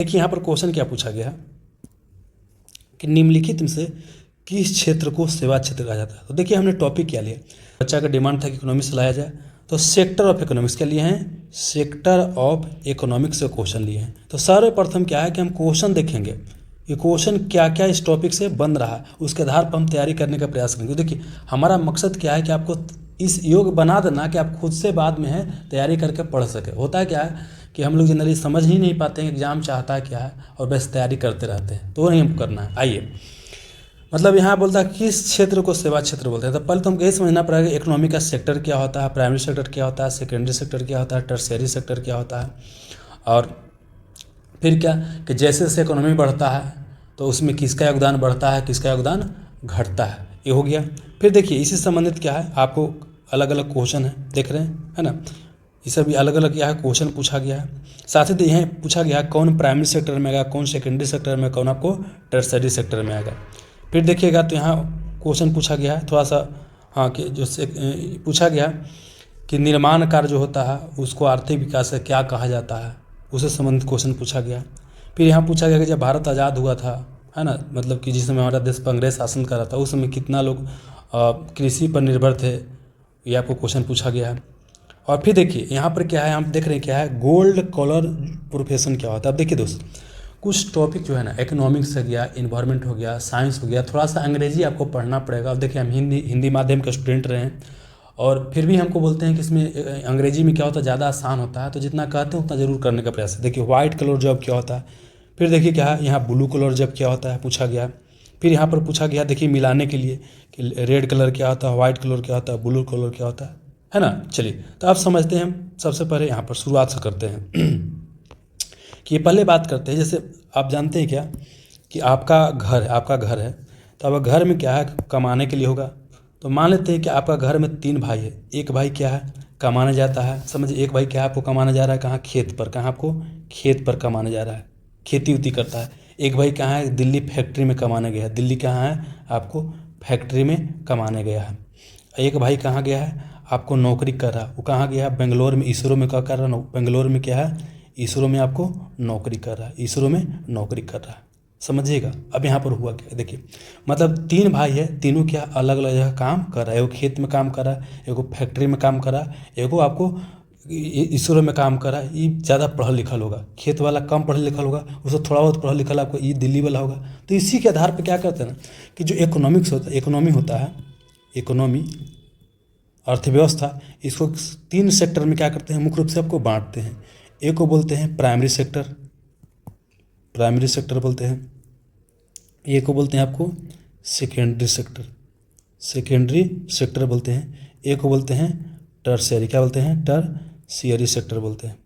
देखिए यहाँ पर क्वेश्चन क्या पूछा गया कि निम्नलिखित में से किस क्षेत्र को सेवा क्षेत्र कहा जाता है। तो देखिए हमने टॉपिक क्या लिया, बच्चा का डिमांड था कि इकोनॉमिक्स लाया जाए, तो सेक्टर ऑफ इकोनॉमिक्स क्या लिए हैं, सेक्टर ऑफ इकोनॉमिक्स से क्वेश्चन लिए हैं। तो सर्वप्रथम क्या है कि हम क्वेश्चन देखेंगे कि क्वेश्चन क्या क्या इस टॉपिक से बन रहा है, उसके आधार पर हम तैयारी करने का प्रयास करेंगे। देखिए हमारा मकसद क्या है कि आपको इस योग बना देना कि आप खुद से बाद में है तैयारी करके पढ़ सके। होता है क्या है कि हम लोग जनरली समझ ही नहीं पाते हैं एग्जाम चाहता है क्या है और बस तैयारी करते रहते हैं, तो वो नहीं हमको करना है। आइए मतलब यहाँ बोलता है किस क्षेत्र को सेवा क्षेत्र बोलते हैं। तो पहले तो हमको यही समझना पड़ेगा कि इकोनॉमी का सेक्टर क्या होता है, प्राइमरी सेक्टर क्या होता है, सेकेंडरी सेक्टर क्या होता है, टर्शियरी सेक्टर क्या होता है, और फिर क्या कि जैसे जैसे इकोनॉमी बढ़ता है तो उसमें किसका योगदान बढ़ता है, किसका योगदान घटता है, ये हो गया। फिर देखिए इसी से संबंधित क्या है, आपको अलग अलग क्वेश्चन है देख रहे हैं, है ना, ये सब अलग अलग क्या है क्वेश्चन पूछा गया है। साथ ही यहाँ पूछा गया कौन प्राइमरी सेक्टर में आएगा, कौन सेकेंडरी सेक्टर में, कौन आपको टर्शियरी सेक्टर में आएगा। फिर देखिएगा तो यहाँ क्वेश्चन पूछा गया है थोड़ा सा, हाँ कि जो से पूछा गया कि निर्माण कार्य जो होता है उसको आर्थिक विकास से क्या कहा जाता है, उससे संबंधित क्वेश्चन पूछा गया। फिर यहाँ पूछा गया कि जब भारत आज़ाद हुआ था, है ना, मतलब कि जिस समय हमारा देश पर अंग्रेज शासन कर रहा था उस समय कितना लोग कृषि पर निर्भर थे, ये आपको क्वेश्चन पूछा गया है। और फिर देखिए यहाँ पर क्या है, हम देख रहे हैं क्या है, गोल्ड कॉलर प्रोफेशन क्या होता है। अब देखिए दोस्त कुछ टॉपिक जो है ना, इकोनॉमिक्स हो गया, इन्वायरमेंट हो गया, साइंस हो गया, थोड़ा सा अंग्रेजी आपको पढ़ना पड़ेगा। अब देखिए हम हिंदी माध्यम के स्टूडेंट रहे हैं और फिर भी हमको बोलते हैं कि इसमें अंग्रेजी में क्या होता है, ज़्यादा आसान होता है, तो जितना कहते हैं उतना ज़रूर करने का प्रयास है। देखिए व्हाइट कलर जॉब क्या होता है, फिर देखिए क्या है यहाँ ब्लू कलर जॉब क्या होता है पूछा गया। फिर यहाँ पर पूछा गया देखिए मिलाने के लिए कि रेड कलर क्या होता है, व्हाइट कलर क्या होता है, ब्लू कलर क्या होता है ना। चलिए तो आप समझते हैं, हम सबसे पहले यहाँ पर शुरुआत से करते हैं कि ये पहले बात करते हैं। जैसे आप जानते हैं क्या कि आपका घर है, तो अब घर में क्या है कमाने के लिए होगा। तो मान लेते हैं कि आपका घर में 3 भाई है, एक भाई क्या है कमाने जाता है, समझिए एक भाई क्या है आपको कमाने जा रहा है, कहाँ खेत पर, कहाँ आपको खेत पर कमाने जा रहा है, खेती उती करता है। एक भाई कहाँ है दिल्ली फैक्ट्री में कमाने गया है, दिल्ली कहाँ है आपको फैक्ट्री में कमाने गया है। एक भाई कहाँ गया है आपको नौकरी कर रहा है, वो कहाँ गया है बेंगलोर में, इसरो में क्या कर रहा है, बेंगलोर में क्या है इसरो में आपको नौकरी कर रहा है, इसरो में नौकरी कर रहा है, समझिएगा। अब यहाँ पर हुआ क्या देखिए, मतलब 3 भाई है, तीनों क्या अलग अलग जगह काम कर रहा है, एगो खेत में काम कर रहा है, एगो फैक्ट्री में काम कर रहा है, एगो आपको इसरो में काम कर रहा है। ये ज़्यादा पढ़ा लिखल होगा, खेत वाला कम पढ़ा लिखल होगा, उसको थोड़ा बहुत पढ़ा लिखल आपको ये दिल्ली वाला होगा। तो इसी के आधार पर क्या करते हैं ना कि जो इकोनॉमिक्स होता है, इकोनॉमी होता है, इकोनॉमी अर्थव्यवस्था, इसको 3 सेक्टर में क्या करते हैं मुख्य रूप से आपको बांटते हैं। एक को बोलते हैं प्राइमरी सेक्टर, प्राइमरी सेक्टर बोलते हैं, एक को बोलते हैं आपको सेकेंडरी सेक्टर, सेकेंडरी सेक्टर बोलते हैं, एक को बोलते हैं टर्शियरी, क्या बोलते हैं टर्शियरी सेक्टर बोलते हैं।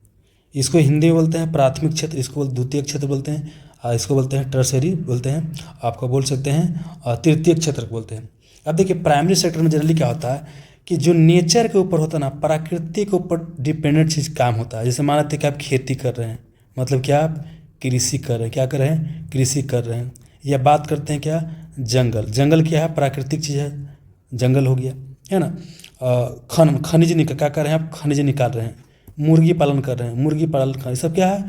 इसको हिंदी में बोलते हैं प्राथमिक क्षेत्र, इसको द्वितीयक क्षेत्र बोलते हैं, और इसको बोलते हैं टर्शियरी बोलते हैं, आपको बोल सकते हैं तृतीयक क्षेत्र बोलते हैं। अब देखिए प्राइमरी सेक्टर में जनरली क्या होता है कि जो नेचर के ऊपर होता है ना, प्रकृति के ऊपर डिपेंडेंट चीज़ काम होता है। जैसे मान लेते हैं कि आप खेती कर रहे हैं, मतलब क्या आप कृषि कर रहे हैं, क्या कर रहे हैं कृषि कर रहे हैं। या बात करते हैं क्या जंगल, जंगल क्या है प्राकृतिक चीज़ है, जंगल हो गया, है ना। खनिज निकाल क्या कर रहे हैं आप, खनिज निकाल रहे हैं। मुर्गी पालन कर रहे हैं, मुर्गी पालन, ये सब क्या है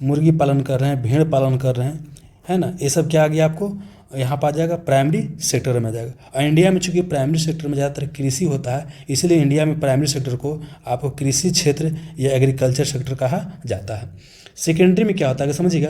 मुर्गी पालन कर रहे हैं, भेड़ पालन कर रहे हैं, है ना। ये सब क्या आ गया आपको यहाँ पर आ जाएगा प्राइमरी सेक्टर में आ जाएगा। और इंडिया में चूँकि प्राइमरी सेक्टर में ज़्यादातर कृषि होता है, इसलिए इंडिया में प्राइमरी सेक्टर को आपको कृषि क्षेत्र या एग्रीकल्चर सेक्टर कहा जाता है। सेकेंडरी में क्या होता है कि समझिएगा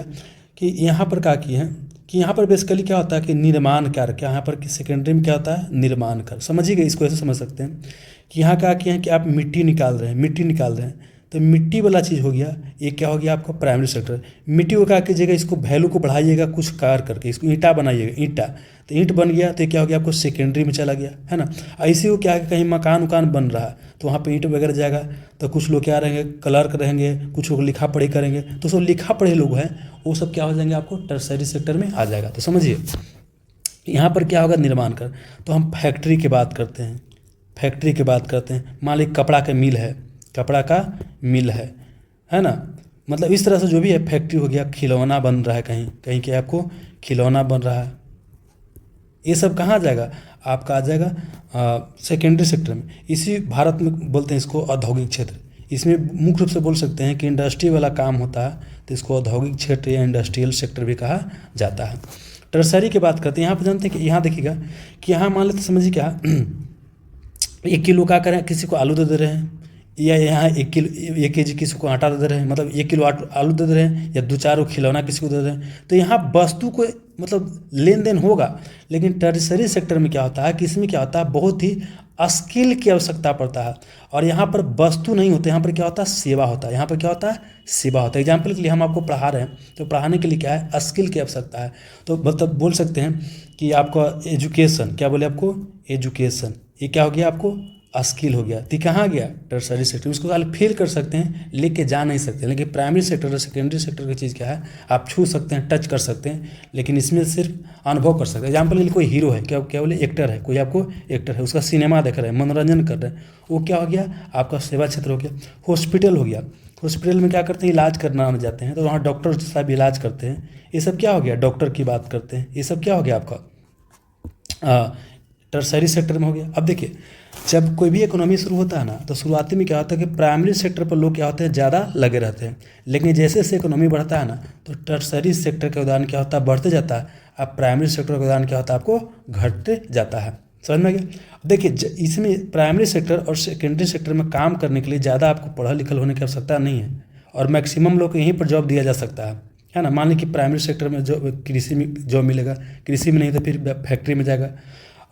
कि यहाँ पर क्या किए हैं कि यहाँ पर बेसिकली क्या होता है कि निर्माण कार्य, क्या यहाँ पर सेकेंडरी में क्या होता है निर्माण कार्य, समझिएगा। इसको ऐसे समझ सकते हैं कि यहाँ क्या किए हैं कि आप मिट्टी निकाल रहे हैं, मिट्टी निकाल रहे हैं, तो मिट्टी वाला चीज़ हो गया, ये क्या हो गया आपका प्राइमरी सेक्टर। मिट्टी को क्या कीजिएगा, इसको वैल्यू को बढ़ाइएगा कुछ कार्य करके, इसको ईंटा बनाइएगा, ईंटा, तो ईंट बन गया, तो क्या हो गया आपको सेकेंडरी में चला गया, है ना। ऐसे वो क्या है कहीं मकान उकान बन रहा है तो वहाँ पे ईंट वगैरह जाएगा, तो कुछ लोग क्या रहेंगे क्लर्क रहेंगे, कुछ लोग लिखा पढ़ी करेंगे, तो सब लिखा पढ़े लोग हैं वो सब क्या हो जाएंगे आपको टर्शियरी सेक्टर में आ जाएगा। तो समझिए यहाँ पर क्या होगा निर्माण कर। तो हम फैक्ट्री की बात करते हैं, फैक्ट्री की बात करते हैं, मान लीजिए कपड़ा का मिल है, कपड़ा का मिल है ना, मतलब इस तरह से जो भी है फैक्ट्री हो गया, खिलौना बन रहा है कहीं कहीं के आपको खिलौना बन रहा है, ये सब कहाँ आ जाएगा आपका आ जाएगा सेकेंडरी सेक्टर में। इसी भारत में बोलते हैं इसको औद्योगिक क्षेत्र, इसमें मुख्य रूप से बोल सकते हैं कि इंडस्ट्री वाला काम होता है तो इसको औद्योगिक क्षेत्र या इंडस्ट्रियल सेक्टर भी कहा जाता है। टर्सरी की बात करते हैं, यहाँ पर जानते हैं कि यहाँ देखिएगा कि यहाँ मान लेते समझिए क्या 1 किलो क्या करें, किसी को आलू दे रहे हैं, या यहाँ 1 केजी किसी को आटा दे रहे हैं, मतलब 1 किलो आलू दे रहे हैं, या 2-4 खिलौना किसी को दे रहे हैं, तो यहाँ वस्तु को मतलब लेन देन होगा। लेकिन टर्सरी सेक्टर में क्या होता है कि इसमें क्या होता है, बहुत ही स्किल की आवश्यकता पड़ता है, और यहाँ पर वस्तु नहीं होते, यहाँ पर क्या होता है, सेवा होता है। यहाँ पर क्या होता है, सेवा होता है। एग्जाम्पल के लिए हम आपको पढ़ा रहे हैं, तो पढ़ाने के लिए क्या है, स्किल की आवश्यकता है। तो मतलब बोल सकते हैं कि आपका एजुकेशन, क्या बोले आपको, एजुकेशन, ये क्या हो गया, आपको स्किल हो गया। तो कहाँ गया, टर्सरी सेक्टर। उसको खाली फील कर सकते हैं, लेके जा नहीं सकते। लेकिन प्राइमरी सेक्टर और सेकेंडरी सेक्टर की चीज़ क्या है, आप छू सकते हैं, टच कर सकते हैं, लेकिन इसमें सिर्फ अनुभव कर सकते हैं। एग्जाम्पल के लिए कोई हीरो है, क्या क्या बोले, एक्टर है, कोई आपको एक्टर है, उसका सिनेमा देख रहे हैं, मनोरंजन कर रहे हैं, वो क्या हो गया, आपका सेवा क्षेत्र हो गया। हॉस्पिटल हो गया, हॉस्पिटल में क्या करते हैं, इलाज करना जाते हैं, तो वहाँ डॉक्टर साहब इलाज करते हैं। ये सब क्या हो गया, डॉक्टर की बात करते हैं, ये सब क्या हो गया आपका टर्सरी सेक्टर में हो गया। अब देखिए, जब कोई भी इकोनॉमी शुरू होता है ना, तो शुरुआती में क्या होता है कि प्राइमरी सेक्टर पर लोग क्या होते हैं, ज़्यादा लगे रहते हैं। लेकिन जैसे जैसे इकोनॉमी बढ़ता है ना, तो टर्सरी सेक्टर का योगदान क्या होता है, बढ़ते जाता है। अब प्राइमरी सेक्टर का योगदान क्या होता है, आपको घटते जाता है। समझ में आ गया। देखिए, इसमें प्राइमरी सेक्टर और सेकेंडरी सेक्टर में काम करने के लिए ज़्यादा आपको पढ़ा लिखल होने की आवश्यकता नहीं है, और मैक्सिमम लोग को यहीं पर जॉब दिया जा सकता है ना। मान लीजिए कि प्राइमरी सेक्टर में जो कृषि में जॉब मिलेगा, कृषि में नहीं तो फिर फैक्ट्री में जाएगा।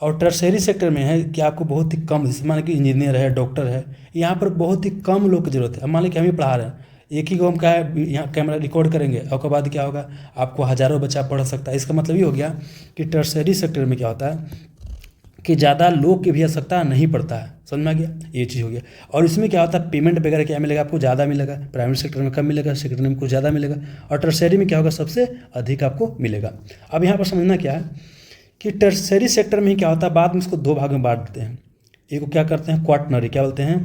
और टर्सरी सेक्टर में है कि आपको बहुत ही कम, जैसे मान लीजिए कि इंजीनियर है, डॉक्टर है, यहाँ पर बहुत ही कम लोग की जरूरत है। अब मान लीजिए कि हम ही पढ़ा रहे हैं, एक ही को हम क्या है, यहाँ कैमरा रिकॉर्ड करेंगे, और उसके बाद क्या होगा, आपको हज़ारों बच्चा पढ़ सकता है। इसका मतलब ये हो गया कि टर्सरी सेक्टर में क्या होता है कि ज़्यादा लोग की भी आवश्यकता नहीं पड़ता है। समझ में आ गया, ये चीज़ हो गया। और इसमें क्या होता है, पेमेंट वगैरह क्या मिलेगा, आपको ज़्यादा मिलेगा। प्राइमरी सेक्टर में कम मिलेगा, सेकेंडरी में कुछ ज़्यादा मिलेगा, और टर्सरी में क्या होगा, सबसे अधिक आपको मिलेगा। अब यहाँ पर समझना क्या है कि टर्सरी सेक्टर में ही क्या होता है, बाद में इसको 2 भाग में बांट देते हैं। एक को क्या करते हैं, क्वाटनरी, क्या बोलते हैं,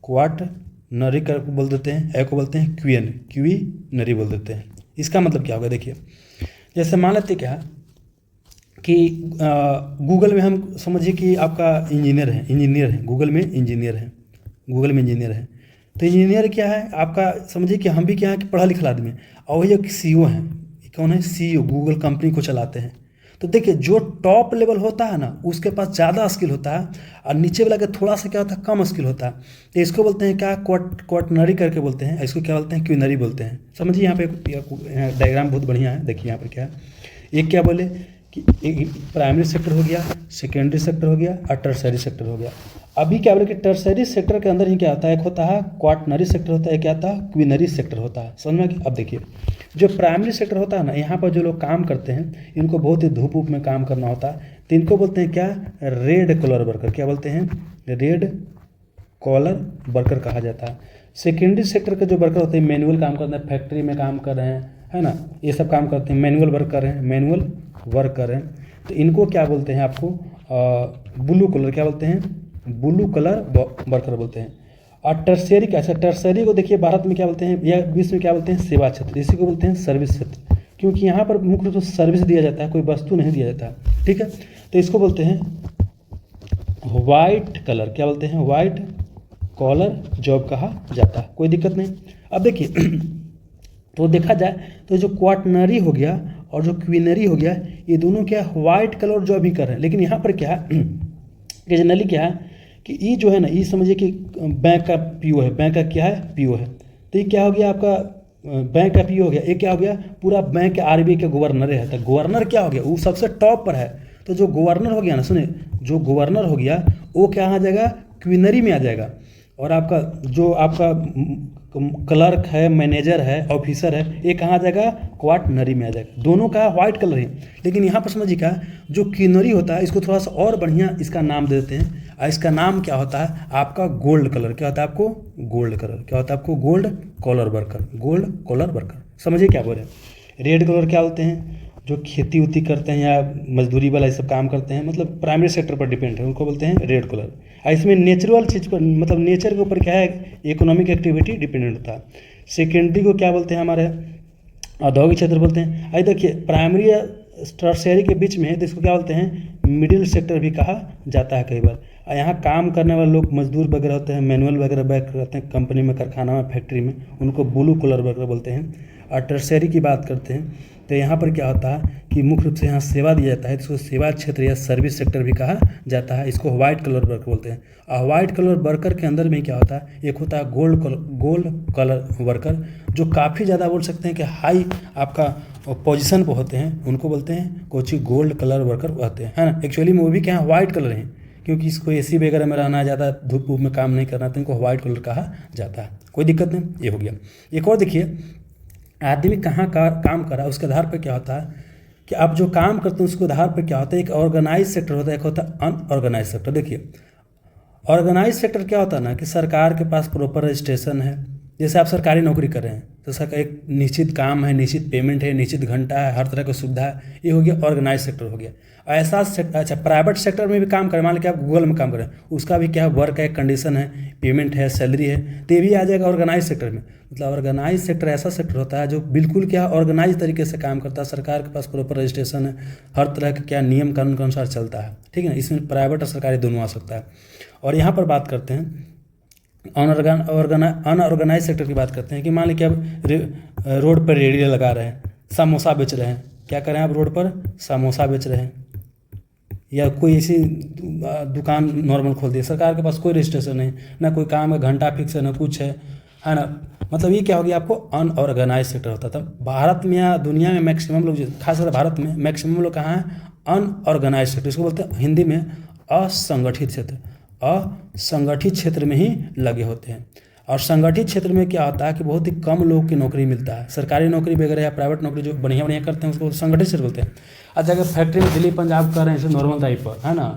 क्वाटनरी कर बोल देते हैं, एक को बोलते हैं क्वीनरी बोल देते हैं। इसका मतलब क्या होगा, देखिए, जैसे मान लेते क्या कि गूगल में हम समझिए कि आपका इंजीनियर है, गूगल में इंजीनियर है। तो इंजीनियर क्या है आपका, समझिए कि हम भी क्या है कि पढ़ा लिखा आदमी है, और वही एक CEO हैं। कौन है, CEO, गूगल कंपनी को चलाते हैं। तो देखिए, जो टॉप लेवल होता है ना, उसके पास ज़्यादा स्किल होता है, और नीचे वाला के थोड़ा सा क्या होता है, कम स्किल होता है। तो इसको बोलते हैं क्या, क्वाटनरी करके बोलते हैं, इसको क्या बोलते हैं, क्वीनरी बोलते हैं। समझिए, यहाँ पे डायग्राम बहुत बढ़िया है। देखिए यहाँ पे क्या है, एक क्या बोले कि एक प्राइमरी सेक्टर हो गया, सेकेंडरी सेक्टर हो गया, और टर्सरी सेक्टर हो गया। अभी क्या बोले कि टर्सरी सेक्टर के अंदर ही क्या आता है, एक होता है क्वाटनरी सेक्टर होता है, क्या आता है, क्वीनरी सेक्टर होता है। समझ में। अब देखिए, जो प्राइमरी सेक्टर होता है ना, यहाँ पर जो लोग काम करते हैं, इनको बहुत ही धूप में काम करना होता है, तो इनको बोलते हैं क्या, रेड कॉलर वर्कर। क्या बोलते हैं, रेड कॉलर वर्कर कहा जाता है। सेकेंडरी सेक्टर के जो वर्कर होते हैं, मैनुअल काम करते हैं, फैक्ट्री में काम कर रहे हैं, है ना, ये सब काम करते हैं, मैनुअल वर्क कर रहे हैं, तो इनको क्या बोलते हैं, आपको ब्लू कलर, क्या बोलते हैं, ब्लू कलर वर्कर बोलते हैं। और टर्सरी क्या है, टर्सरी को देखिए भारत में क्या बोलते हैं, या विश्व में क्या बोलते हैं, सेवा क्षेत्र। इसी को बोलते हैं सर्विस क्षेत्र, क्योंकि यहाँ पर मुख्य रूप से सर्विस दिया जाता है, कोई वस्तु नहीं दिया जाता। ठीक है, तो इसको बोलते हैं वाइट कलर, क्या बोलते हैं, वाइट कॉलर जॉब कहा जाता है। कोई दिक्कत नहीं। अब देखिए तो देखा जाए तो जो क्वाटनरी हो गया और जो क्वीनरी हो गया, ये दोनों क्या है, वाइट कलर जॉब ही कर रहे हैं। लेकिन यहाँ पर क्या है कि जनरली क्या है कि ये जो है ना, ये समझिए कि बैंक का पीओ है, बैंक का क्या है, पीओ है। तो ये क्या हो गया आपका, बैंक का पीओ हो गया। ये क्या हो गया, पूरा बैंक के RBI के गवर्नर है। तो गवर्नर क्या हो गया, वो सबसे टॉप पर है। तो जो गवर्नर हो गया ना, सुने, जो गवर्नर हो गया वो क्या आ जाएगा, क्वीनरी में आ जाएगा। और आपका जो आपका क्लर्क है, मैनेजर है, ऑफिसर है, ये कहाँ आ जाएगा, क्वाटनरी में आ जाएगा। दोनों का वाइट कलर है। लेकिन यहाँ पर समझिए क्या, जो क्वीनरी होता है, इसको थोड़ा सा और बढ़िया इसका नाम दे देते हैं, और इसका नाम क्या होता है आपका, गोल्ड कलर। क्या होता है आपको, गोल्ड कलर। क्या होता है आपको, gold collar worker, gold collar worker. समझिए क्या बोल रहे हैं। रेड कलर क्या बोलते हैं, जो खेती उती करते हैं या मजदूरी वाला ये सब काम करते हैं, मतलब प्राइमरी सेक्टर पर डिपेंड है, उनको बोलते हैं रेड कलर। और इसमें नेचुरल चीज़ पर, मतलब नेचर के ऊपर क्या है, इकोनॉमिक एक्टिविटी डिपेंडेंट होता है। सेकेंडरी को क्या बोलते हैं, हमारे औद्योगिक क्षेत्र बोलते हैं। आई देखिए, प्राइमरी या टर्शियरी के बीच में है, तो इसको क्या बोलते हैं, मिडिल सेक्टर भी कहा जाता है कई बार। और यहाँ काम करने वाले लोग मजदूर वगैरह होते हैं, मैनुअल वगैरह वर्क करते हैं, कंपनी में, कारखाना में, फैक्ट्री में, उनको ब्लू कलर वर्कर बोलते हैं। और टर्शियरी की बात करते हैं तो यहाँ पर क्या होता है कि मुख्य रूप से यहाँ सेवा दिया जाता है, इसको सेवा क्षेत्र या सर्विस सेक्टर भी कहा जाता है। इसको व्हाइट कलर वर्कर बोलते हैं। और व्हाइट कलर वर्कर के अंदर में क्या होता है, एक होता है गोल्ड कलर वर्कर, जो काफ़ी ज़्यादा बोल सकते हैं कि हाई आपका पोजीशन पर होते हैं, उनको बोलते हैं कुछ गोल्ड कलर वर्कर होते हैं, है ना। एक्चुअली में वो भी क्या है, व्हाइट कलर हैं, क्योंकि इसको एसी वगैरह में रहना, ज़्यादा धूप में काम नहीं करना, तो इनको व्हाइट कलर कहा जाता है। कोई दिक्कत नहीं, ये हो गया। एक और देखिए, आदमी कहाँ का काम कर रहा है उसके आधार पर क्या होता है कि आप जो काम करते हैं उसके आधार पर क्या होता है, एक ऑर्गेनाइज सेक्टर होता है, एक होता है अनऑर्गेनाइज सेक्टर। देखिए ऑर्गेनाइज सेक्टर क्या होता है ना कि सरकार के पास प्रॉपर रजिस्ट्रेशन है, जैसे आप सरकारी नौकरी कर रहे हैं तो उसका एक निश्चित काम है, निश्चित पेमेंट है, निश्चित घंटा है, हर तरह की सुविधा है, ये हो गया ऑर्गेनाइज सेक्टर हो गया। ऐसा अच्छा प्राइवेट सेक्टर में भी काम करें, मान लीजिए आप गूगल में काम करें, उसका भी क्या है, वर्क है, कंडीशन है, पेमेंट है, सैलरी है, तो ये भी आ जाएगा ऑर्गेनाइज सेक्टर में। मतलब ऑर्गेनाइज सेक्टर ऐसा सेक्टर होता है जो बिल्कुल क्या ऑर्गेनाइज तरीके से काम करता है, सरकार के पास प्रॉपर रजिस्ट्रेशन है, हर तरह का क्या नियम कानून के अनुसार चलता है, ठीक है ना। इसमें प्राइवेट और सरकारी दोनों आ सकता है। और यहाँ पर बात करते हैं अनऑर्गेनाइज सेक्टर की बात करते हैं कि मान लीजिए आप रोड पर रेहड़ी लगा रहे हैं, समोसा बेच रहे हैं, क्या कर रहे हैं आप, रोड पर समोसा बेच रहे हैं, या कोई ऐसी दुकान नॉर्मल खोल दी, सरकार के पास कोई रजिस्ट्रेशन नहीं, ना कोई काम है, घंटा फिक्स है, ना कुछ है ना। मतलब ये क्या हो गया, आपको अनऑर्गेनाइज सेक्टर होता था। भारत में या दुनिया में मैक्सिमम लोग, खासकर भारत में मैक्सिमम लोग कहाँ हैं, अनऑर्गेनाइज सेक्टर, इसको बोलते हैं हिंदी में असंगठित क्षेत्र, असंगठित क्षेत्र में ही लगे होते हैं। और संगठित क्षेत्र में क्या होता है कि बहुत ही कम लोग की नौकरी मिलता है, सरकारी नौकरी वगैरह या प्राइवेट नौकरी जो बढ़िया बढ़िया करते हैं उसको संगठित क्षेत्र बोलते हैं। अच्छा अगर फैक्ट्री में दिल्ली पंजाब कर रहे हैं जैसे नॉर्मल टाइप पर, है ना,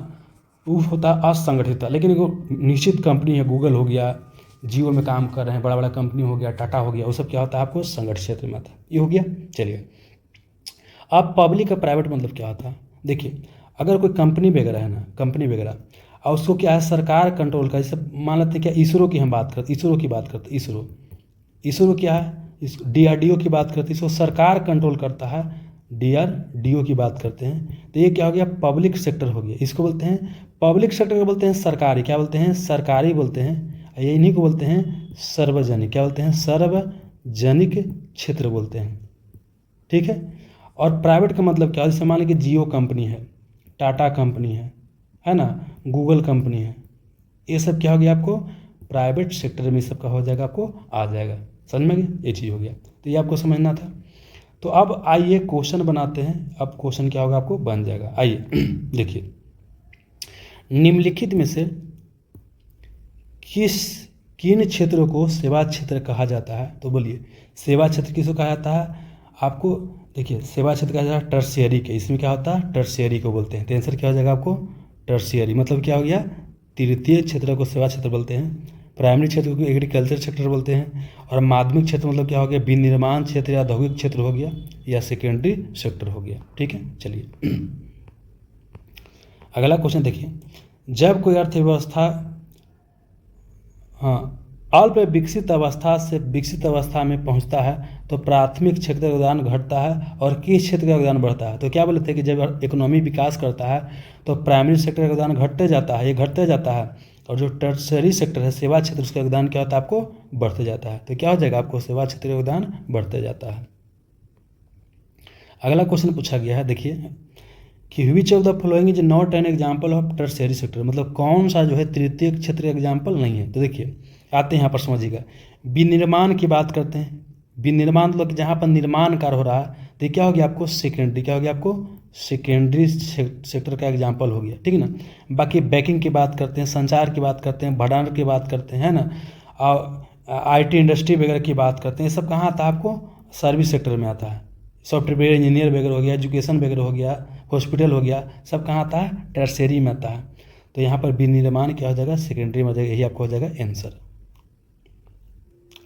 वो होता है असंगठित। लेकिन एक निश्चित कंपनी है, गूगल हो गया, जियो में काम कर रहे हैं, बड़ा बड़ा कंपनी हो गया, टाटा हो गया, वो सब क्या होता है आपको संगठित क्षेत्र में आता है। ये हो गया। चलिए अब पब्लिक और प्राइवेट मतलब क्या होता है, देखिए अगर कोई कंपनी वगैरह है ना, कंपनी वगैरह, और उसको क्या है सरकार कंट्रोल का, जैसे मान लेते हैं क्या इसरो की हम बात करते, इसरो की बात करते, इसरो क्या है, इस DRDO की बात करते हैं, इसको सरकार कंट्रोल करता है, DRDO की बात करते हैं, तो ये क्या हो गया, पब्लिक सेक्टर हो गया। इसको बोलते हैं पब्लिक सेक्टर को बोलते हैं सरकारी, क्या बोलते हैं, सरकारी बोलते हैं। ये इन्हीं को बोलते हैं सार्वजनिक, क्या बोलते हैं, सार्वजनिक क्षेत्र बोलते हैं, ठीक है। और प्राइवेट का मतलब क्या है, जैसे मान लीजिए जियो कंपनी है, टाटा कंपनी है ना, गूगल कंपनी है, ये सब क्या हो गया आपको प्राइवेट सेक्टर में सब का हो जाएगा, आपको आ जाएगा, समझ में गया, ये चीज़ हो गया। तो ये आपको समझना था। तो अब आइए क्वेश्चन बनाते हैं। अब क्वेश्चन क्या होगा आपको बन जाएगा। आइए देखिए, निम्नलिखित में से किन क्षेत्रों को सेवा क्षेत्र कहा जाता है, तो बोलिए सेवा क्षेत्र किसको कहा जाता है आपको। देखिए सेवा क्षेत्र कहा जाता है टर्शियरी के, इसमें क्या होता है टर्शियरी को बोलते हैं। तो आंसर क्या हो जाएगा आपको टर्शियरी, मतलब क्या हो गया, तृतीय क्षेत्र को सेवा क्षेत्र बोलते हैं, प्राइमरी क्षेत्र को एग्रीकल्चर सेक्टर बोलते हैं, और माध्यमिक क्षेत्र मतलब क्या हो गया, विनिर्माण क्षेत्र या औद्योगिक क्षेत्र हो गया, या सेकेंडरी सेक्टर हो गया, ठीक है। चलिए अगला क्वेश्चन देखिए, जब कोई अर्थव्यवस्था अल्प विकसित अवस्था से विकसित अवस्था में पहुंचता है तो प्राथमिक क्षेत्र का योगदान घटता है और किस क्षेत्र का योगदान बढ़ता है। तो क्या बोले थे कि जब इकोनॉमी विकास करता है तो प्राइमरी सेक्टर का योगदान घटते जाता है, ये घटते जाता है, और जो टर्शियरी सेक्टर है सेवा क्षेत्र, उसका योगदान क्या होता है आपको बढ़ते जाता है। तो क्या हो जाएगा आपको सेवा क्षेत्र का योगदान बढ़ते जाता है। अगला क्वेश्चन पूछा गया है, देखिए कि which of the following is not an example of tertiary sector, मतलब कौन सा जो है तृतीय क्षेत्र का एग्जाम्पल नहीं है। तो देखिए आते हैं यहाँ पर समझिएगा, विनिर्माण की बात करते हैं, विनिर्माण मतलब जहाँ पर निर्माण कार्य हो रहा है, तो क्या हो गया आपको सेकेंडरी, क्या हो गया आपको सेकेंडरी सेक्टर का एग्जाम्पल हो गया, ठीक है ना। बाकी बैंकिंग की बात करते हैं, संचार की बात करते हैं, भंडारण की बात करते हैं, है ना, और IT इंडस्ट्री वगैरह की बात करते हैं, ये सब कहाँ आता है आपको सर्विस सेक्टर में आता है। सॉफ्टवेयर इंजीनियर वगैरह हो गया, एजुकेशन वगैरह हो गया, हॉस्पिटल हो गया, सब कहाँ आता है टर्शियरी में आता है। तो यहाँ पर विनिर्माण क्या हो जाएगा सेकेंडरी में हो जाएगा, यही आपको हो जाएगा आंसर।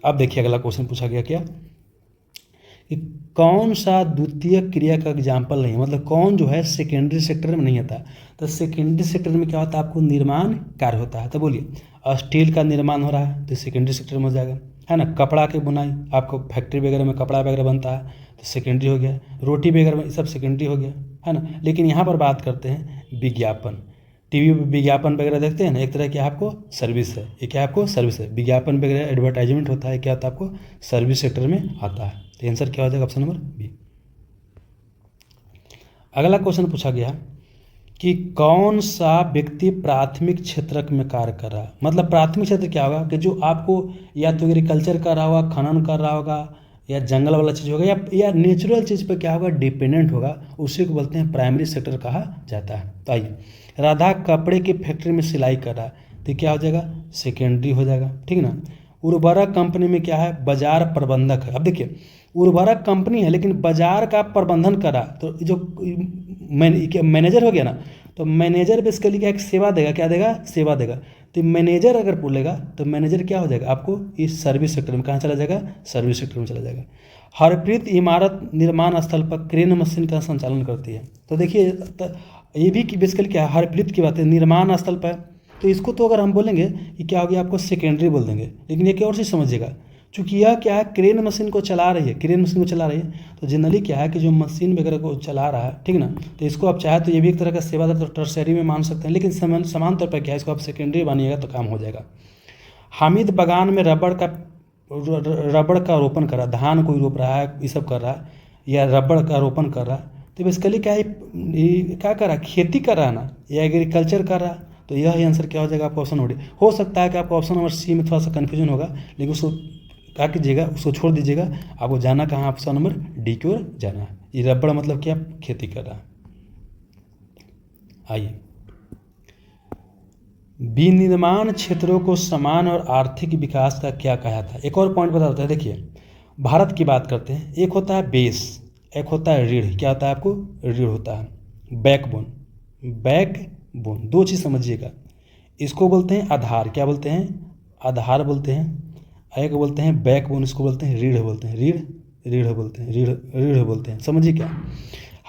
अब देखिए अगला क्वेश्चन पूछा गया क्या कि कौन सा द्वितीय क्रिया का एग्जाम्पल नहीं है, मतलब कौन जो है सेकेंडरी सेक्टर में नहीं आता। तो सेकेंडरी सेक्टर में क्या होता है आपको निर्माण कार्य होता है। तो बोलिए स्टील का निर्माण हो रहा है तो सेकेंडरी सेक्टर में हो जाएगा, है ना। कपड़ा की बुनाई, आपको फैक्ट्री वगैरह में कपड़ा वगैरह बनता है तो सेकेंडरी हो गया, रोटी वगैरह में सब सेकेंडरी हो गया, है ना। लेकिन यहाँ पर बात करते हैं विज्ञापन, टीवी पे विज्ञापन वगैरह देखते हैं ना, एक तरह की आपको सर्विस है, ये क्या आपको सर्विस है, विज्ञापन वगैरह एडवर्टाइजमेंट होता है, क्या होता है आपको सर्विस सेक्टर में आता है। तो आंसर क्या हो जाएगा? Option number B. अगला क्वेश्चन पूछा गया कि कौन सा व्यक्ति प्राथमिक क्षेत्र में कार्य कर रहा है। मतलब प्राथमिक क्षेत्र क्या होगा कि जो आपको या तो एग्रीकल्चर कर रहा होगा, खनन कर रहा होगा, या जंगल वाला चीज़ होगा, या नेचुरल चीज़ पर क्या होगा, डिपेंडेंट होगा, उसी को बोलते हैं प्राइमरी सेक्टर कहा जाता है। तो आइए, राधा कपड़े की फैक्ट्री में सिलाई कर रहा है, तो क्या हो जाएगा? सेकेंडरी हो जाएगा, ठीक है ना। उर्वरक कंपनी में क्या है? बाजार प्रबंधक है। अब देखिए, उर्वरक कंपनी है लेकिन बाजार का प्रबंधन कर रहा, तो जो मैनेजर हो गया ना, तो मैनेजर बेसिकली क्या, एक सेवा देगा, क्या देगा? सेवा देगा। तो मैनेजर अगर बोलेगा तो मैनेजर क्या हो जाएगा आपको? इस सर्विस सेक्टर में कहाँ चला जाएगा? सर्विस सेक्टर में चला जाएगा। हरप्रीत इमारत निर्माण स्थल पर क्रेन मशीन का संचालन करती है। तो देखिए, ये भी बेसिकली क्या है? हरप्रीत की बात है, निर्माण स्थल पर। तो इसको तो अगर हम बोलेंगे कि क्या हो गया, आपको सेकेंडरी बोल देंगे। लेकिन ये क्या और चीज़ समझिएगा, चूँकि यह क्या है, क्रेन मशीन को चला रही है, क्रेन मशीन को चला रही है, तो जनरली क्या है कि जो मशीन वगैरह को चला रहा है, ठीक ना, तो इसको आप चाहे तो ये भी एक तरह का सेवादार तो टर्सरी में मान सकते हैं, लेकिन समान तौर पर क्या है, इसको आप सेकेंडरी मानिएगा तो काम हो जाएगा। हामिद बागान में रबड़ का रोपण कर रहा है, धान कोई रोप रहा है, ये सब कर रहा है, या रबड़ का रोपण कर रहा है, तो बेसिकली क्या है, क्या कर रहा है? खेती कर रहा है ना, या एग्रीकल्चर कर रहा है। तो यह आंसर क्या हो जाएगा आपका? ऑप्शन हो सकता है कि आपको ऑप्शन नंबर सी में थोड़ा सा कन्फ्यूजन होगा, लेकिन उसको क्या कीजिएगा, उसको छोड़ दीजिएगा। आपको जाना कहाँ? ऑप्शन नंबर डी की ओर जाना है। ये रबड़ मतलब क्या? खेती कर रहा है। आइए, विनिर्माण क्षेत्रों को समान और आर्थिक विकास का क्या कहा था? एक और पॉइंट बता देता है। देखिए, भारत की बात करते हैं, एक होता है बेस, एक होता है रीढ़। क्या होता है आपको? रीढ़ होता है, बैकबोन। बैकबोन, दो चीज़ समझिएगा। इसको बोलते हैं आधार, क्या बोलते हैं? आधार बोलते हैं। एक बोलते हैं बैकबोन, इसको बोलते हैं रीढ़ बोलते हैं, रीढ़ बोलते हैं, रीढ़ बोलते हैं। समझिए क्या,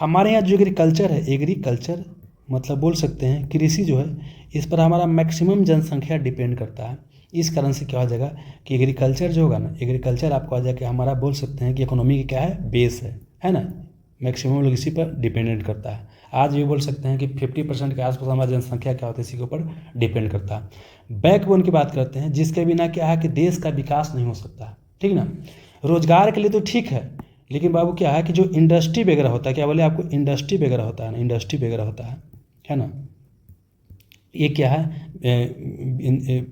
हमारे यहाँ जो एग्रीकल्चर है, एग्रीकल्चर मतलब बोल सकते हैं कृषि जो है, इस पर हमारा मैक्सिमम जनसंख्या डिपेंड करता है। इस कारण से क्या हो जाएगा कि एग्रीकल्चर जो होगा ना, एग्रीकल्चर आपको आ जाएगा हमारा, बोल सकते हैं कि इकोनॉमी का क्या है? बेस है ना। मैक्सिमम लोग इसी पर डिपेंडेंट करता है। आज भी बोल सकते हैं कि 50% के आसपास हमारी जनसंख्या क्या होती है, इसी के ऊपर डिपेंड करता है। बैकबोन की बात करते हैं, जिसके बिना क्या है कि देश का विकास नहीं हो सकता, ठीक ना। रोजगार के लिए तो ठीक है, लेकिन बाबू क्या है कि जो इंडस्ट्री वगैरह होता है, क्या बोले आपको? इंडस्ट्री वगैरह होता है ना, इंडस्ट्री वगैरह होता है ना, ये क्या है?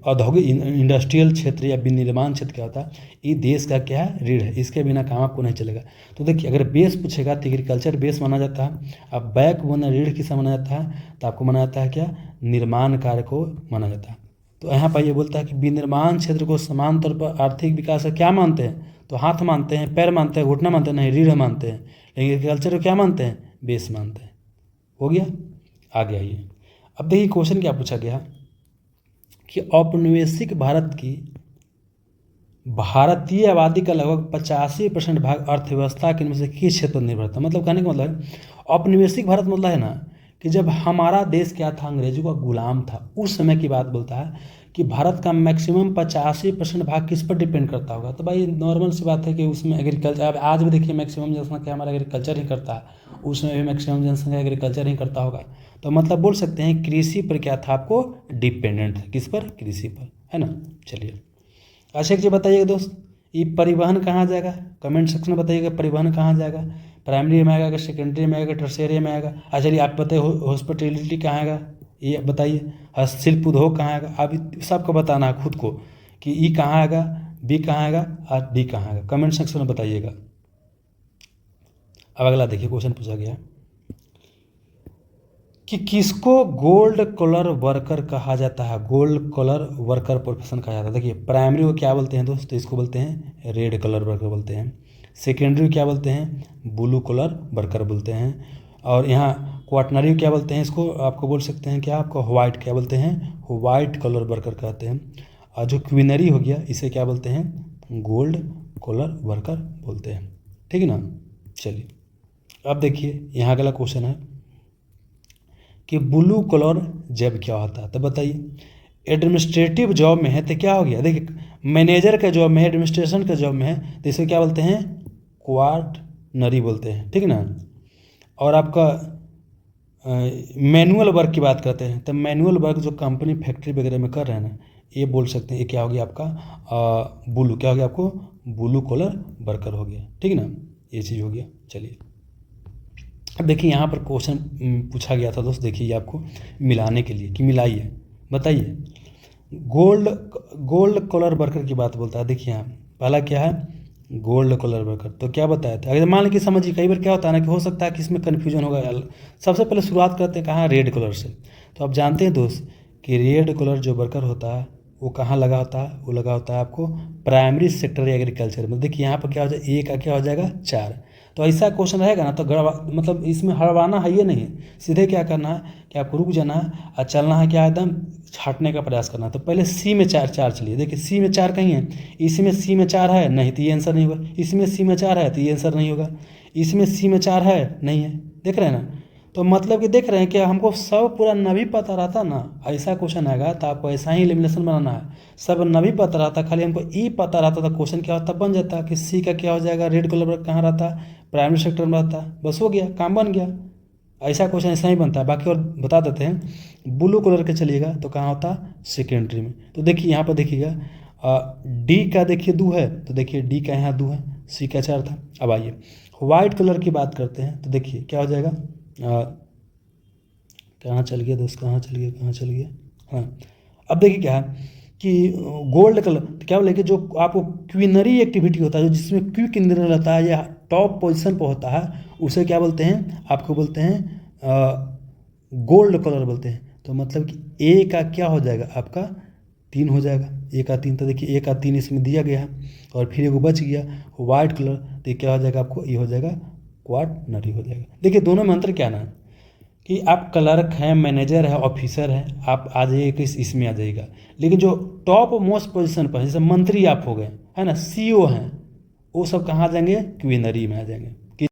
औद्योगिक इंडस्ट्रियल क्षेत्र या विनिर्माण क्षेत्र क्या होता है? ये देश का क्या है? रीढ़ है। इसके बिना काम आपको नहीं चलेगा। तो देखिए, अगर बेस पूछेगा तो एग्रीकल्चर बेस माना जाता है। अब बैक बोन रीढ़ किसे माना जाता है? तो आपको माना जाता है क्या? निर्माण कार्य को माना जाता है। तो यहाँ पर ये बोलता है कि विनिर्माण क्षेत्र को समान तौर पर आर्थिक विकास का क्या मानते हैं? तो हाथ मानते हैं, पैर मानते हैं, घुटना मानते हैं, नहीं रीढ़ मानते हैं। लेकिन एग्रीकल्चर को क्या मानते हैं? बेस मानते हैं। हो गया, आगे आइए। अब देखिए क्वेश्चन क्या पूछा गया कि औपनिवेशिक भारत की भारतीय आबादी का लगभग 85% भाग अर्थव्यवस्था के इनमें से किस क्षेत्र पर निर्भर था? मतलब कहने का मतलब है, औपनिवेशिक भारत मतलब है ना कि जब हमारा देश क्या था? अंग्रेजों का गुलाम था, उस समय की बात बोलता है कि भारत का मैक्सिमम 85% भाग किस पर डिपेंड करता होगा? तो भाई नॉर्मल सी बात है कि उसमें एग्रीकल्चर, अब आज भी देखिए मैक्सिमम जनसंख्या हमारा एग्रीकल्चर ही करता है, उसमें भी मैक्सिमम जनसंख्या एग्रीकल्चर ही करता होगा। तो मतलब बोल सकते हैं कृषि पर क्या था आपको? डिपेंडेंट था। किस पर? कृषि पर, है ना। चलिए, अच्छा एक चीज़ बताइएगा दोस्त, ये परिवहन कहाँ जाएगा? कमेंट सेक्शन में बताइएगा परिवहन कहाँ जाएगा? प्राइमरी में आएगा, सेकेंडरी में आएगा, टर्शियरी में आएगा? अच्छा चलिए, आप बताइए हॉस्पिटलिटी कहाँ आएगा, ये बताइए। हस्तशिल्प उद्योग कहाँ आएगा? आप सबको बताना है खुद को कि ई कहाँ आएगा, बी कहाँ आएगा और डी कहाँ आएगा। कमेंट सेक्शन में बताइएगा। अब अगला देखिए, क्वेश्चन पूछा गया कि किसको गोल्ड कॉलर वर्कर कहा जाता है? गोल्ड कॉलर वर्कर प्रोफेशन कहा जाता है। देखिए, प्राइमरी को क्या बोलते हैं दोस्त? तो इसको बोलते हैं रेड कलर वर्कर बोलते हैं। सेकेंडरी क्या बोलते हैं? ब्लू कॉलर वर्कर बोलते हैं। और यहाँ क्वाटनरी क्या बोलते हैं? इसको आपको बोल सकते हैं क्या? आपको व्हाइट क्या बोलते हैं? व्हाइट कॉलर वर्कर कहते हैं। और जो क्वीनरी हो गया, इसे क्या बोलते हैं? गोल्ड कॉलर वर्कर बोलते हैं, ठीक है ना। चलिए, अब देखिए यहाँ अगला क्वेश्चन है कि ब्लू कॉलर जॉब क्या होता है? तो बताइए, एडमिनिस्ट्रेटिव जॉब में है तो क्या हो गया? देखिए, मैनेजर का जॉब में है, एडमिनिस्ट्रेशन का जॉब में है, तो इसे क्या बोलते हैं? क्वाटनरी बोलते हैं, ठीक है ना। और आपका मैनुअल वर्क की बात करते हैं, तो मैनुअल वर्क जो कंपनी फैक्ट्री वगैरह में कर रहे हैं ना, ये बोल सकते हैं ये क्या हो गया आपका ब्लू, क्या हो गया आपको ब्लू कॉलर वर्कर हो गया, ठीक है ना, ये चीज़ हो गया। चलिए अब देखिए यहाँ पर क्वेश्चन पूछा गया था दोस्त, देखिए आपको मिलाने के लिए कि मिलाइए, बताइए गोल्ड कॉलर वर्कर की बात बोलता है। देखिए यहाँ पहला क्या है गोल्ड कॉलर वर्कर, तो क्या बताया था, अगर मान लीजिए समझिए कई बार क्या होता है ना कि हो सकता है कि इसमें कन्फ्यूजन होगा। सबसे पहले शुरुआत करते हैं कहाँ, रेड कलर से। तो आप जानते हैं दोस्त कि रेड कलर जो वर्कर होता है वो कहाँ लगा होता है, वो लगा होता है आपको प्राइमरी सेक्टर एग्रीकल्चर में। देखिए यहाँ पर क्या हो जाएगा, ए का क्या हो जाएगा 4। तो ऐसा क्वेश्चन रहेगा ना तो मतलब इसमें हड़वाना है ये नहीं, सीधे क्या करना है कि आपको रुक जाना है और चलना है क्या एकदम छाटने का प्रयास करना है। तो पहले सी में 4 चलिए, देखिए सी में 4 कहीं है, इसमें सी में 4 है नहीं तो ये आंसर नहीं होगा, इसमें सी में 4 है तो ये आंसर नहीं होगा, इसमें सी में 4 है नहीं है, देख रहे हैं ना। तो मतलब कि देख रहे हैं कि हमको सब पूरा न भी पता रहता ना, ऐसा क्वेश्चन आएगा तो आपको ऐसा ही एलिमिनेशन बनाना है। सब न भी पता रहता, खाली हमको ई पता रहता था क्वेश्चन क्या होता, बन जाता कि सी का क्या हो जाएगा, रेड कलर कहाँ रहता, प्राइमरी सेक्टर में रहता, बस हो गया, काम बन गया। ऐसा क्वेश्चन ऐसा ही बनता है। बाकी और बता देते हैं, ब्लू कलर के चलिएगा तो कहाँ होता सेकेंडरी में। तो देखिए यहाँ पर देखिएगा डी का देखिए 2 है, तो देखिए डी का यहाँ 2 है, सी का 4 था। अब आइए वाइट कलर की बात करते हैं, तो देखिए क्या हो जाएगा, कहाँ चल गया दोस्त, कहाँ चल गया, हाँ अब देखिए क्या है कि गोल्ड कलर, तो क्या बोले कि जो आपको क्विनरी एक्टिविटी होता है, जो जिसमें क्यू केंद्र रहता है या टॉप पोजीशन पर होता है, उसे क्या बोलते हैं, आपको बोलते हैं गोल्ड कलर बोलते हैं। तो मतलब कि ए का क्या हो जाएगा आपका 3 हो जाएगा, ए का 3। तो देखिए ए का 3 इसमें दिया गया है और फिर एगो बच गया वाइट कलर, तो ये क्या हो जाएगा आपको, ये हो जाएगा क्वाटनरी हो जाएगा। देखिए दोनों में अंतर क्या ना कि आप क्लर्क हैं, मैनेजर है, ऑफिसर है, आप आ जाइए किस इसमें आ जाइएगा। लेकिन जो टॉप मोस्ट पोजीशन पर जैसे मंत्री आप हो गए है ना, सीईओ हैं, वो सब कहाँ आ जाएंगे, क्वीनरी में आ जाएंगे।